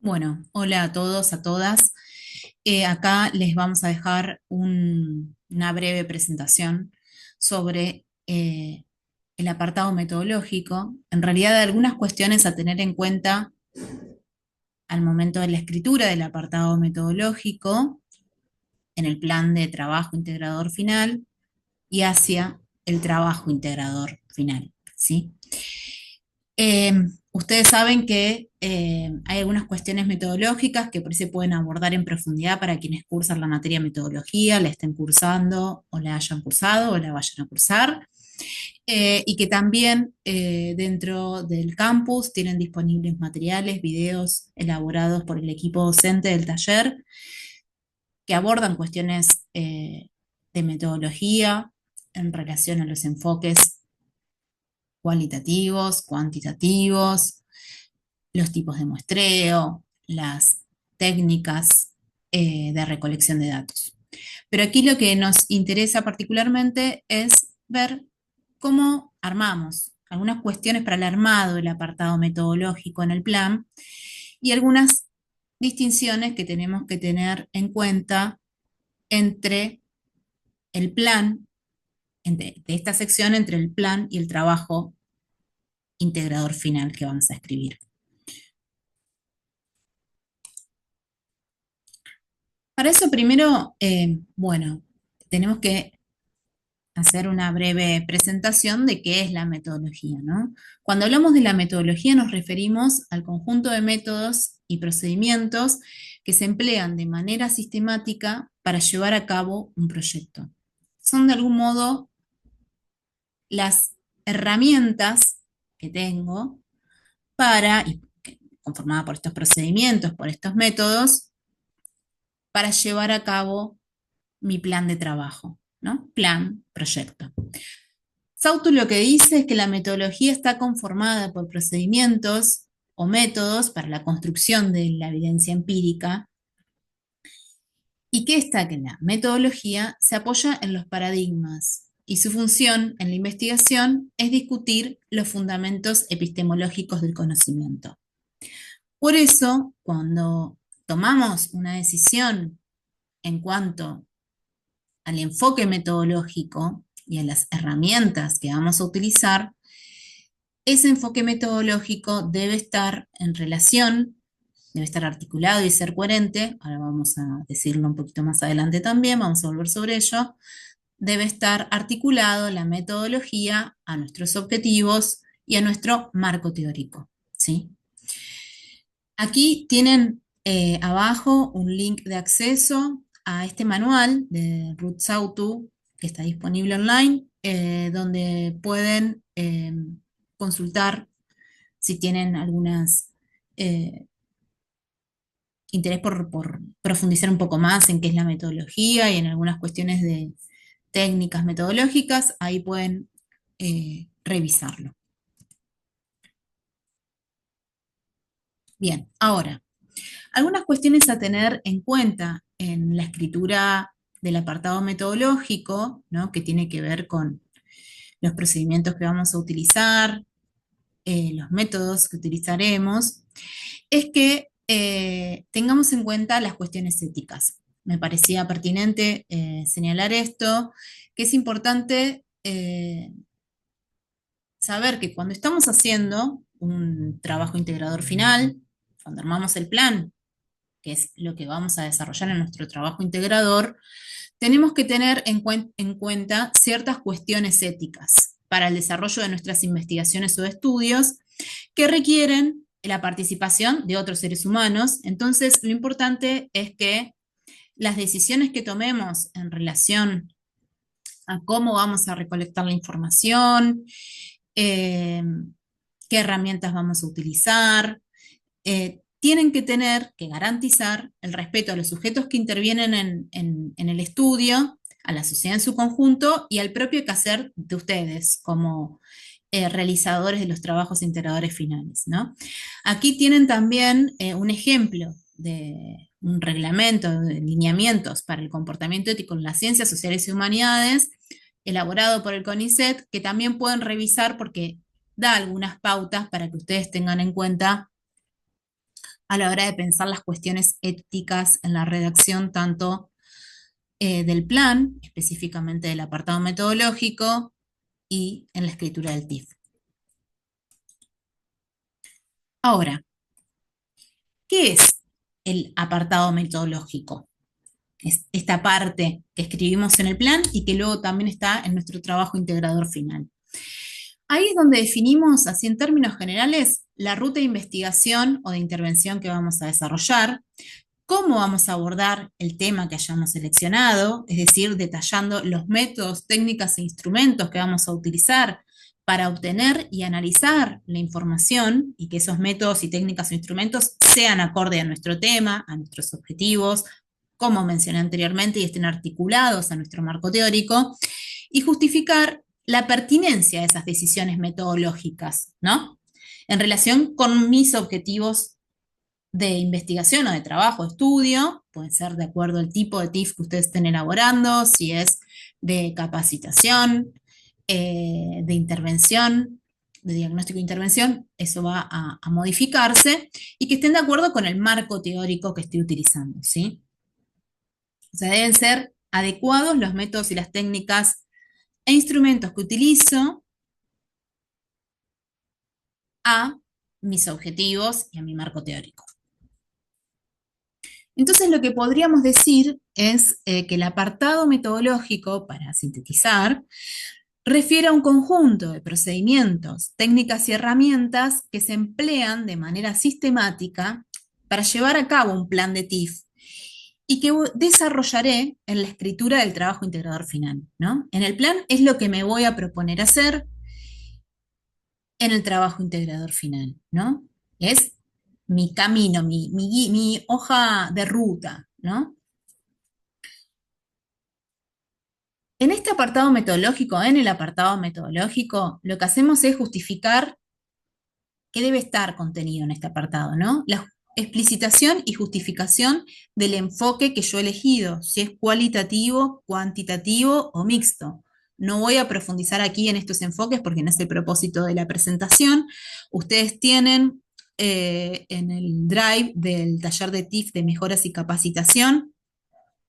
Bueno, hola a todos, a todas. Acá les vamos a dejar una breve presentación sobre el apartado metodológico. En realidad, algunas cuestiones a tener en cuenta al momento de la escritura del apartado metodológico en el plan de trabajo integrador final y hacia el trabajo integrador final, ¿sí? Eh, Ustedes saben que hay algunas cuestiones metodológicas que por ahí se pueden abordar en profundidad para quienes cursan la materia metodología, la estén cursando o la hayan cursado o la vayan a cursar, y que también dentro del campus tienen disponibles materiales, videos elaborados por el equipo docente del taller que abordan cuestiones de metodología en relación a los enfoques cualitativos, cuantitativos, los tipos de muestreo, las técnicas de recolección de datos. Pero aquí lo que nos interesa particularmente es ver cómo armamos algunas cuestiones para el armado del apartado metodológico en el plan y algunas distinciones que tenemos que tener en cuenta entre el plan, de esta sección, entre el plan y el trabajo integrador final que vamos a escribir. Para eso primero, bueno, tenemos que hacer una breve presentación de qué es la metodología, ¿no? Cuando hablamos de la metodología nos referimos al conjunto de métodos y procedimientos que se emplean de manera sistemática para llevar a cabo un proyecto. Son de algún modo las herramientas que tengo conformada por estos procedimientos, por estos métodos, para llevar a cabo mi plan de trabajo, ¿no? Plan, proyecto. Sautu lo que dice es que la metodología está conformada por procedimientos o métodos para la construcción de la evidencia empírica y que la metodología se apoya en los paradigmas y su función en la investigación es discutir los fundamentos epistemológicos del conocimiento. Por eso, cuando tomamos una decisión en cuanto al enfoque metodológico y a las herramientas que vamos a utilizar, ese enfoque metodológico debe estar en relación, debe estar articulado y ser coherente, ahora vamos a decirlo un poquito más adelante también, vamos a volver sobre ello, debe estar articulado la metodología a nuestros objetivos y a nuestro marco teórico, ¿sí? Aquí tienen abajo un link de acceso a este manual de Ruth Sautu, que está disponible online, donde pueden consultar si tienen algunas interés por profundizar un poco más en qué es la metodología y en algunas cuestiones de técnicas metodológicas, ahí pueden revisarlo. Bien, ahora, algunas cuestiones a tener en cuenta en la escritura del apartado metodológico, ¿no? Que tiene que ver con los procedimientos que vamos a utilizar, los métodos que utilizaremos, es que tengamos en cuenta las cuestiones éticas. Me parecía pertinente señalar esto, que es importante saber que cuando estamos haciendo un trabajo integrador final, cuando armamos el plan, que es lo que vamos a desarrollar en nuestro trabajo integrador, tenemos que tener en cuenta ciertas cuestiones éticas para el desarrollo de nuestras investigaciones o estudios que requieren la participación de otros seres humanos. Entonces, lo importante es que las decisiones que tomemos en relación a cómo vamos a recolectar la información, eh, qué herramientas vamos a utilizar, tienen que tener que garantizar el respeto a los sujetos que intervienen en el estudio, a la sociedad en su conjunto y al propio quehacer de ustedes como realizadores de los trabajos integradores finales, ¿no? Aquí tienen también un ejemplo de un reglamento de lineamientos para el comportamiento ético en las ciencias sociales y humanidades, elaborado por el CONICET, que también pueden revisar porque da algunas pautas para que ustedes tengan en cuenta a la hora de pensar las cuestiones éticas en la redacción tanto del plan, específicamente del apartado metodológico, y en la escritura del TIF. Ahora, ¿qué es el apartado metodológico? Es esta parte que escribimos en el plan y que luego también está en nuestro trabajo integrador final. Ahí es donde definimos, así en términos generales, la ruta de investigación o de intervención que vamos a desarrollar, cómo vamos a abordar el tema que hayamos seleccionado, es decir, detallando los métodos, técnicas e instrumentos que vamos a utilizar para obtener y analizar la información y que esos métodos y técnicas e instrumentos sean acorde a nuestro tema, a nuestros objetivos, como mencioné anteriormente, y estén articulados a nuestro marco teórico, y justificar la pertinencia de esas decisiones metodológicas, ¿no? En relación con mis objetivos de investigación o de trabajo, estudio, pueden ser de acuerdo al tipo de TIF que ustedes estén elaborando, si es de capacitación, de intervención, de diagnóstico e intervención, eso va a modificarse, y que estén de acuerdo con el marco teórico que estoy utilizando, ¿sí? O sea, deben ser adecuados los métodos y las técnicas e instrumentos que utilizo a mis objetivos y a mi marco teórico. Entonces, lo que podríamos decir es que el apartado metodológico, para sintetizar, refiere a un conjunto de procedimientos, técnicas y herramientas que se emplean de manera sistemática para llevar a cabo un plan de TIF y que desarrollaré en la escritura del trabajo integrador final, ¿no? En el plan es lo que me voy a proponer hacer en el trabajo integrador final, ¿no? Es mi camino, mi hoja de ruta, ¿no? En este apartado metodológico, en el apartado metodológico, lo que hacemos es justificar qué debe estar contenido en este apartado, ¿no? La explicitación y justificación del enfoque que yo he elegido, si es cualitativo, cuantitativo o mixto. No voy a profundizar aquí en estos enfoques porque no es el propósito de la presentación. Ustedes tienen en el drive del taller de TIF de mejoras y capacitación,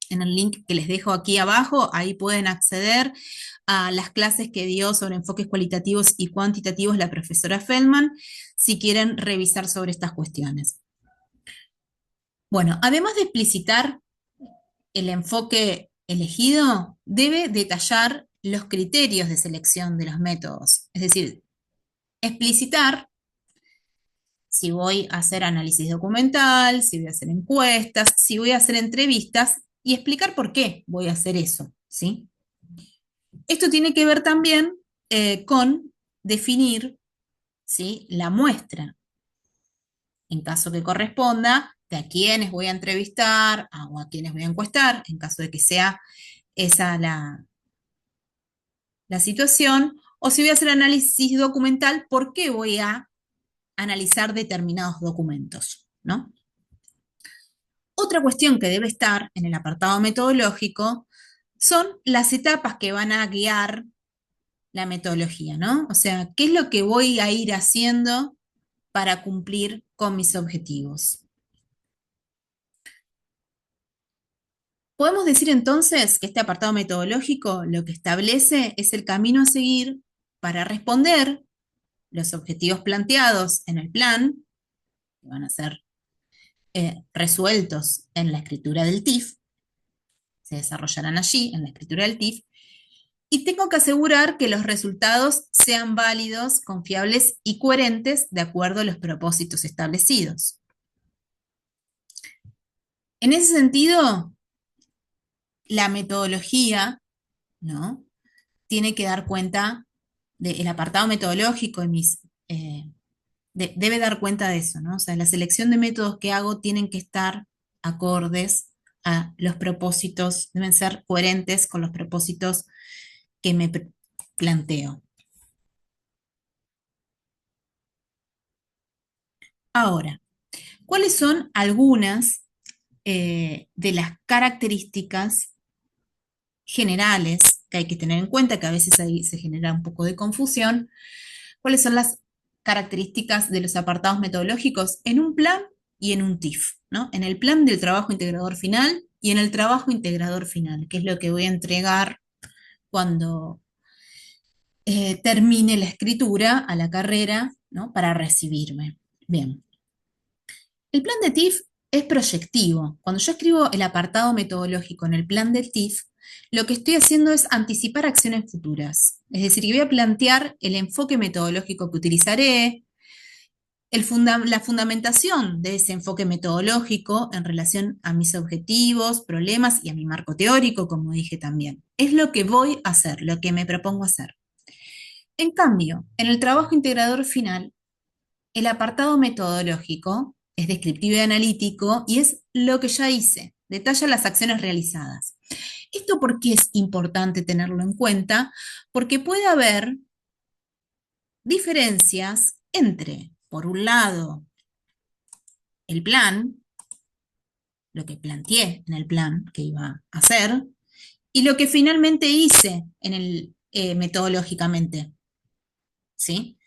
en el link que les dejo aquí abajo, ahí pueden acceder a las clases que dio sobre enfoques cualitativos y cuantitativos la profesora Feldman, si quieren revisar sobre estas cuestiones. Bueno, además de explicitar el enfoque elegido, debe detallar los criterios de selección de los métodos, es decir, explicitar si voy a hacer análisis documental, si voy a hacer encuestas, si voy a hacer entrevistas, y explicar por qué voy a hacer eso, ¿sí? Esto tiene que ver también con definir, ¿sí?, la muestra, en caso que corresponda, de a quiénes voy a entrevistar o a quiénes voy a encuestar, en caso de que sea esa la situación, o si voy a hacer análisis documental, ¿por qué voy a analizar determinados documentos, ¿no? Otra cuestión que debe estar en el apartado metodológico son las etapas que van a guiar la metodología, ¿no? O sea, ¿qué es lo que voy a ir haciendo para cumplir con mis objetivos? Podemos decir entonces que este apartado metodológico lo que establece es el camino a seguir para responder los objetivos planteados en el plan, que van a ser resueltos en la escritura del TIF, se desarrollarán allí en la escritura del TIF, y tengo que asegurar que los resultados sean válidos, confiables y coherentes de acuerdo a los propósitos establecidos. En ese sentido, la metodología, ¿no?, tiene que dar cuenta del apartado metodológico y debe dar cuenta de eso, ¿no? O sea, la selección de métodos que hago tienen que estar acordes a los propósitos, deben ser coherentes con los propósitos que me planteo. Ahora, ¿cuáles son algunas de las características generales que hay que tener en cuenta, que a veces ahí se genera un poco de confusión? ¿Cuáles son las características de los apartados metodológicos en un plan y en un TIF, ¿no? En el plan del trabajo integrador final y en el trabajo integrador final, que es lo que voy a entregar cuando termine la escritura a la carrera, ¿no? Para recibirme. Bien. El plan de TIF es proyectivo. Cuando yo escribo el apartado metodológico en el plan del TIF, lo que estoy haciendo es anticipar acciones futuras. Es decir, que voy a plantear el enfoque metodológico que utilizaré, la fundamentación de ese enfoque metodológico en relación a mis objetivos, problemas y a mi marco teórico, como dije también. Es lo que voy a hacer, lo que me propongo hacer. En cambio, en el trabajo integrador final, el apartado metodológico es descriptivo y analítico y es lo que ya hice, detalla las acciones realizadas. ¿Esto por qué es importante tenerlo en cuenta? Porque puede haber diferencias entre, por un lado, el plan, lo que planteé en el plan que iba a hacer, y lo que finalmente hice en el, metodológicamente, ¿sí?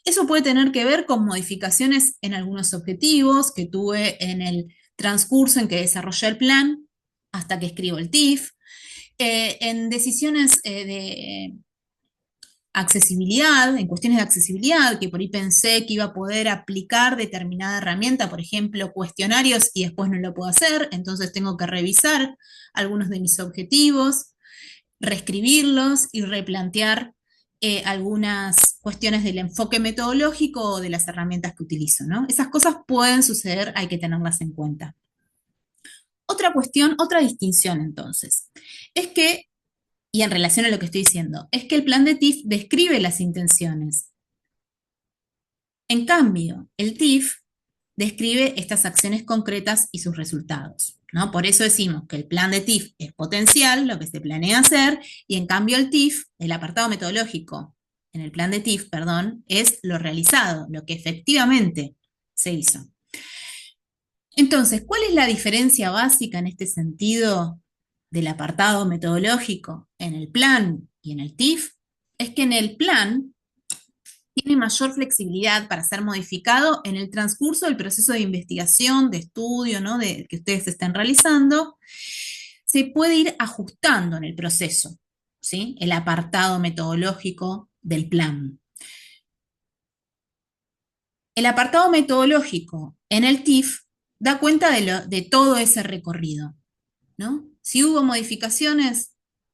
Eso puede tener que ver con modificaciones en algunos objetivos que tuve en el transcurso en que desarrollé el plan hasta que escribo el TIF, en decisiones de accesibilidad, en cuestiones de accesibilidad, que por ahí pensé que iba a poder aplicar determinada herramienta, por ejemplo, cuestionarios, y después no lo puedo hacer, entonces tengo que revisar algunos de mis objetivos, reescribirlos y replantear algunas cuestiones del enfoque metodológico o de las herramientas que utilizo, ¿no? Esas cosas pueden suceder, hay que tenerlas en cuenta. Otra cuestión, otra distinción entonces, es que, y en relación a lo que estoy diciendo, es que el plan de TIF describe las intenciones. En cambio, el TIF describe estas acciones concretas y sus resultados, ¿no? Por eso decimos que el plan de TIF es potencial, lo que se planea hacer, y en cambio el TIF, el apartado metodológico en el plan de TIF, perdón, es lo realizado, lo que efectivamente se hizo. Entonces, ¿cuál es la diferencia básica en este sentido del apartado metodológico en el plan y en el TIF? Es que en el plan tiene mayor flexibilidad para ser modificado en el transcurso del proceso de investigación, de estudio, ¿no? Que ustedes estén realizando. Se puede ir ajustando en el proceso, ¿sí? El apartado metodológico del plan. El apartado metodológico en el TIF da cuenta de todo ese recorrido, ¿no? Si hubo modificaciones,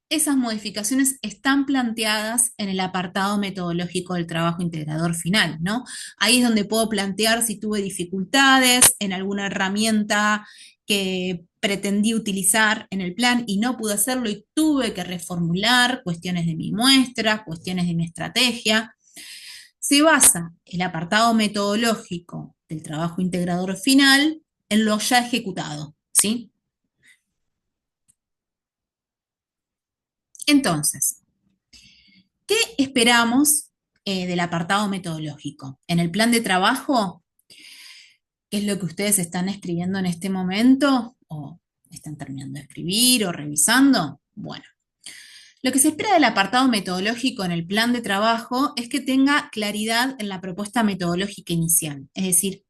esas modificaciones están planteadas en el apartado metodológico del trabajo integrador final, ¿no? Ahí es donde puedo plantear si tuve dificultades en alguna herramienta que pretendí utilizar en el plan y no pude hacerlo y tuve que reformular cuestiones de mi muestra, cuestiones de mi estrategia. Se basa el apartado metodológico del trabajo integrador final en lo ya ejecutado, ¿sí? Entonces, ¿qué esperamos del apartado metodológico? En el plan de trabajo, ¿qué es lo que ustedes están escribiendo en este momento? ¿O están terminando de escribir o revisando? Bueno, lo que se espera del apartado metodológico en el plan de trabajo es que tenga claridad en la propuesta metodológica inicial, es decir,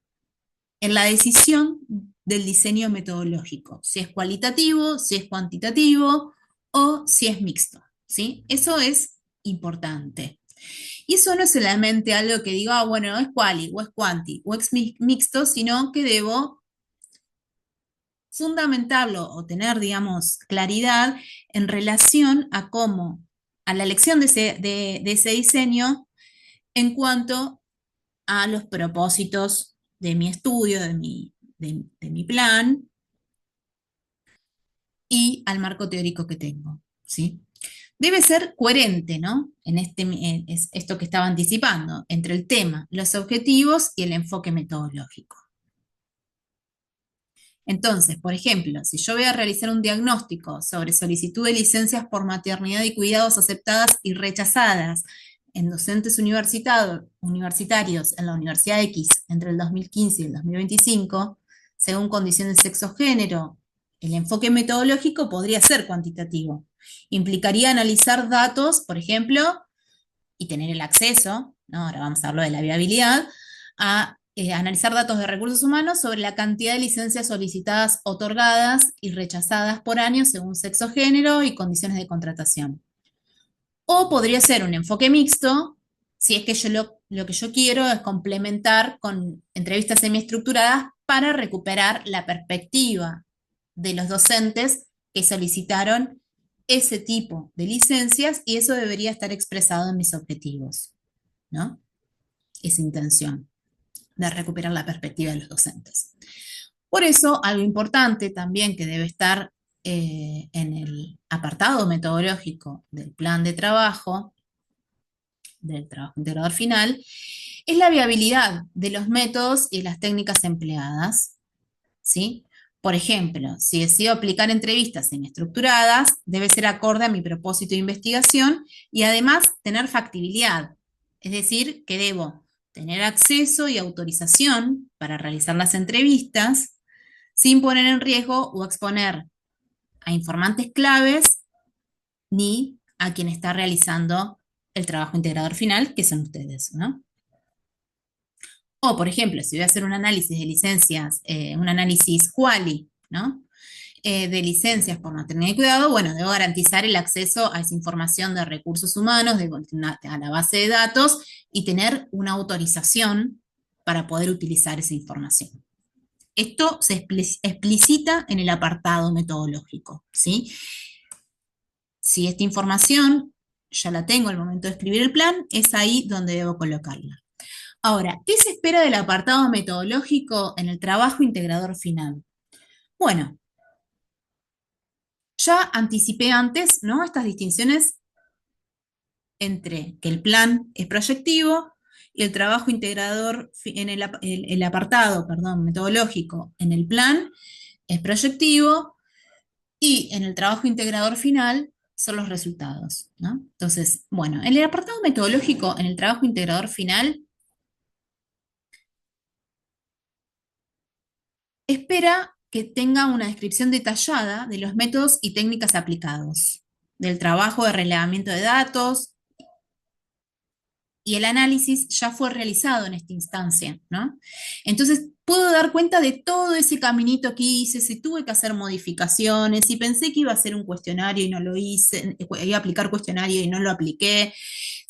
en la decisión del diseño metodológico, si es cualitativo, si es cuantitativo o si es mixto, ¿sí? Eso es importante. Y eso no es solamente algo que digo, bueno, es quali, o es quanti, o es mixto, sino que debo fundamentarlo o tener, digamos, claridad en relación a cómo, a la elección de ese diseño en cuanto a los propósitos de mi estudio, de mi plan y al marco teórico que tengo, ¿sí? Debe ser coherente, ¿no? Es esto que estaba anticipando, entre el tema, los objetivos y el enfoque metodológico. Entonces, por ejemplo, si yo voy a realizar un diagnóstico sobre solicitud de licencias por maternidad y cuidados aceptadas y rechazadas en docentes universitarios en la Universidad X entre el 2015 y el 2025, según condiciones sexo-género, el enfoque metodológico podría ser cuantitativo. Implicaría analizar datos, por ejemplo, y tener el acceso, ¿no? Ahora vamos a hablar de la viabilidad, a analizar datos de recursos humanos sobre la cantidad de licencias solicitadas, otorgadas y rechazadas por año según sexo, género y condiciones de contratación. O podría ser un enfoque mixto, si es que lo que yo quiero es complementar con entrevistas semiestructuradas para recuperar la perspectiva de los docentes que solicitaron ese tipo de licencias y eso debería estar expresado en mis objetivos, ¿no? Esa intención de recuperar la perspectiva de los docentes. Por eso, algo importante también que debe estar en el apartado metodológico del plan de trabajo, del trabajo integrador final, es la viabilidad de los métodos y las técnicas empleadas, ¿sí? Por ejemplo, si decido aplicar entrevistas semiestructuradas, debe ser acorde a mi propósito de investigación y además tener factibilidad, es decir, que debo tener acceso y autorización para realizar las entrevistas sin poner en riesgo o exponer a informantes claves ni a quien está realizando el trabajo integrador final, que son ustedes, ¿no? O, por ejemplo, si voy a hacer un análisis de licencias, un análisis quali, ¿no? De licencias por maternidad y cuidado, bueno, debo garantizar el acceso a esa información de recursos humanos, a la base de datos y tener una autorización para poder utilizar esa información. Esto se explicita en el apartado metodológico, ¿sí? Si esta información ya la tengo al momento de escribir el plan, es ahí donde debo colocarla. Ahora, ¿qué se espera del apartado metodológico en el trabajo integrador final? Bueno, ya anticipé antes, ¿no? Estas distinciones entre que el plan es proyectivo y el trabajo integrador en el apartado, perdón, metodológico en el plan es proyectivo y en el trabajo integrador final son los resultados, ¿no? Entonces, bueno, en el apartado metodológico en el trabajo integrador final espera que tenga una descripción detallada de los métodos y técnicas aplicados, del trabajo de relevamiento de datos, y el análisis ya fue realizado en esta instancia, ¿no? Entonces, puedo dar cuenta de todo ese caminito que hice, si tuve que hacer modificaciones, si pensé que iba a hacer un cuestionario y no lo hice, iba a aplicar cuestionario y no lo apliqué,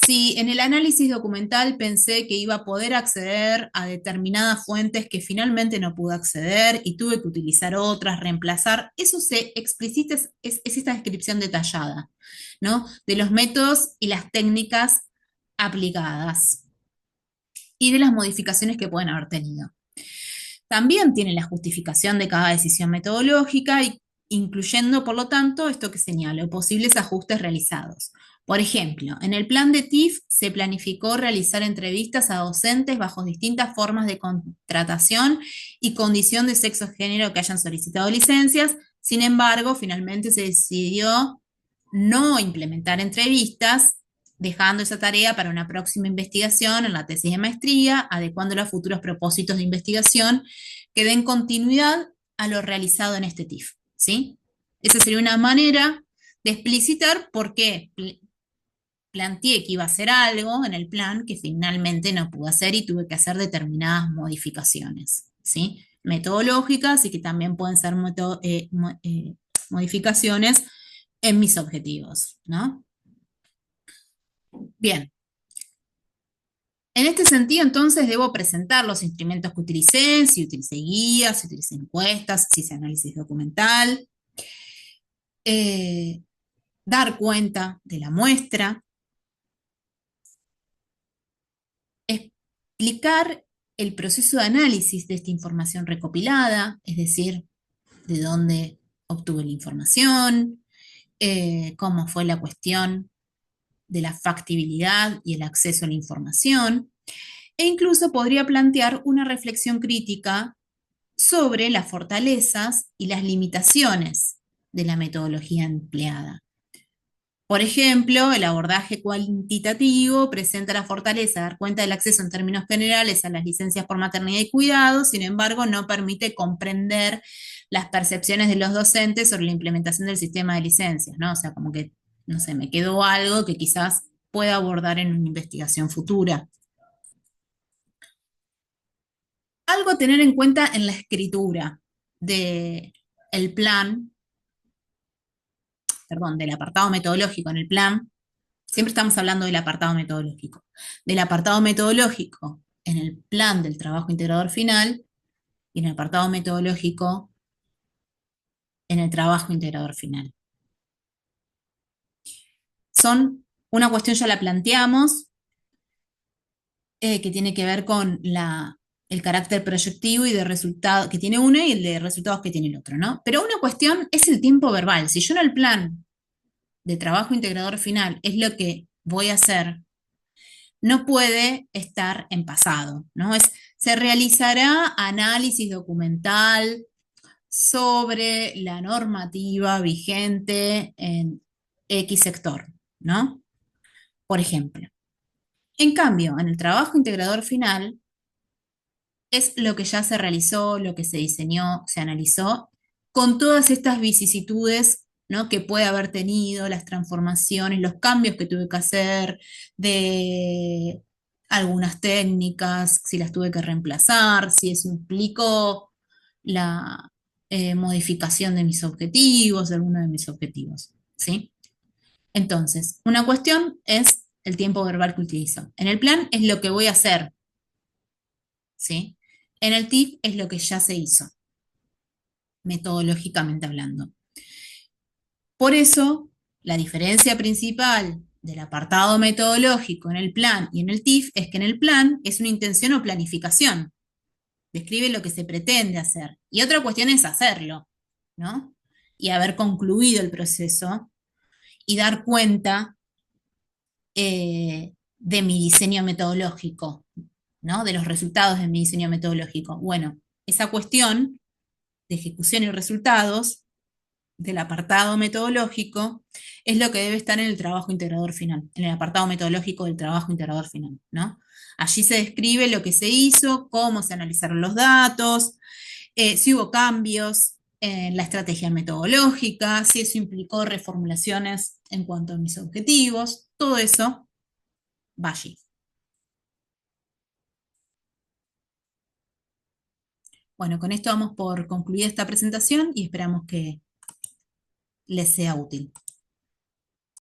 si en el análisis documental pensé que iba a poder acceder a determinadas fuentes que finalmente no pude acceder y tuve que utilizar otras, reemplazar, eso se explicita, es esta descripción detallada, ¿no? De los métodos y las técnicas aplicadas y de las modificaciones que pueden haber tenido. También tiene la justificación de cada decisión metodológica, incluyendo, por lo tanto, esto que señalo, posibles ajustes realizados. Por ejemplo, en el plan de TIF se planificó realizar entrevistas a docentes bajo distintas formas de contratación y condición de sexo o género que hayan solicitado licencias. Sin embargo, finalmente se decidió no implementar entrevistas, dejando esa tarea para una próxima investigación en la tesis de maestría, adecuándola a futuros propósitos de investigación que den continuidad a lo realizado en este TIF, ¿sí? Esa sería una manera de explicitar por qué planteé que iba a hacer algo en el plan que finalmente no pude hacer y tuve que hacer determinadas modificaciones, ¿sí? Metodológicas y que también pueden ser modificaciones en mis objetivos, ¿no? Bien. En este sentido, entonces, debo presentar los instrumentos que utilicé, si utilicé guías, si utilicé encuestas, si hice análisis documental, eh, dar cuenta de la muestra, explicar el proceso de análisis de esta información recopilada, es decir, de dónde obtuve la información, cómo fue la cuestión de la factibilidad y el acceso a la información, e incluso podría plantear una reflexión crítica sobre las fortalezas y las limitaciones de la metodología empleada. Por ejemplo, el abordaje cuantitativo presenta la fortaleza de dar cuenta del acceso en términos generales a las licencias por maternidad y cuidado, sin embargo, no permite comprender las percepciones de los docentes sobre la implementación del sistema de licencias, ¿no? O sea, como que, no sé, me quedó algo que quizás pueda abordar en una investigación futura. Algo a tener en cuenta en la escritura de el plan, perdón, del apartado metodológico en el plan, siempre estamos hablando del apartado metodológico. Del apartado metodológico en el plan del trabajo integrador final y en el apartado metodológico en el trabajo integrador final. Son una cuestión, ya la planteamos, que tiene que ver con el carácter proyectivo y de resultado que tiene uno y el de resultados que tiene el otro, ¿no? Pero una cuestión es el tiempo verbal. Si yo en el plan de trabajo integrador final es lo que voy a hacer, no puede estar en pasado, ¿no? Se realizará análisis documental sobre la normativa vigente en X sector, ¿no? Por ejemplo. En cambio, en el trabajo integrador final es lo que ya se realizó, lo que se diseñó, se analizó, con todas estas vicisitudes, ¿no?, que puede haber tenido, las transformaciones, los cambios que tuve que hacer de algunas técnicas, si las tuve que reemplazar, si eso implicó la modificación de mis objetivos, de alguno de mis objetivos, ¿sí? Entonces, una cuestión es el tiempo verbal que utilizo. En el plan es lo que voy a hacer, ¿sí? En el TIF es lo que ya se hizo, metodológicamente hablando. Por eso, la diferencia principal del apartado metodológico en el plan y en el TIF es que en el plan es una intención o planificación, describe lo que se pretende hacer. Y otra cuestión es hacerlo, ¿no? Y haber concluido el proceso y dar cuenta de mi diseño metodológico, ¿no? De los resultados de mi diseño metodológico. Bueno, esa cuestión de ejecución y resultados del apartado metodológico es lo que debe estar en el trabajo integrador final, en el apartado metodológico del trabajo integrador final, ¿no? Allí se describe lo que se hizo, cómo se analizaron los datos, si hubo cambios en la estrategia metodológica, si eso implicó reformulaciones en cuanto a mis objetivos, todo eso va allí. Bueno, con esto vamos por concluir esta presentación y esperamos que les sea útil.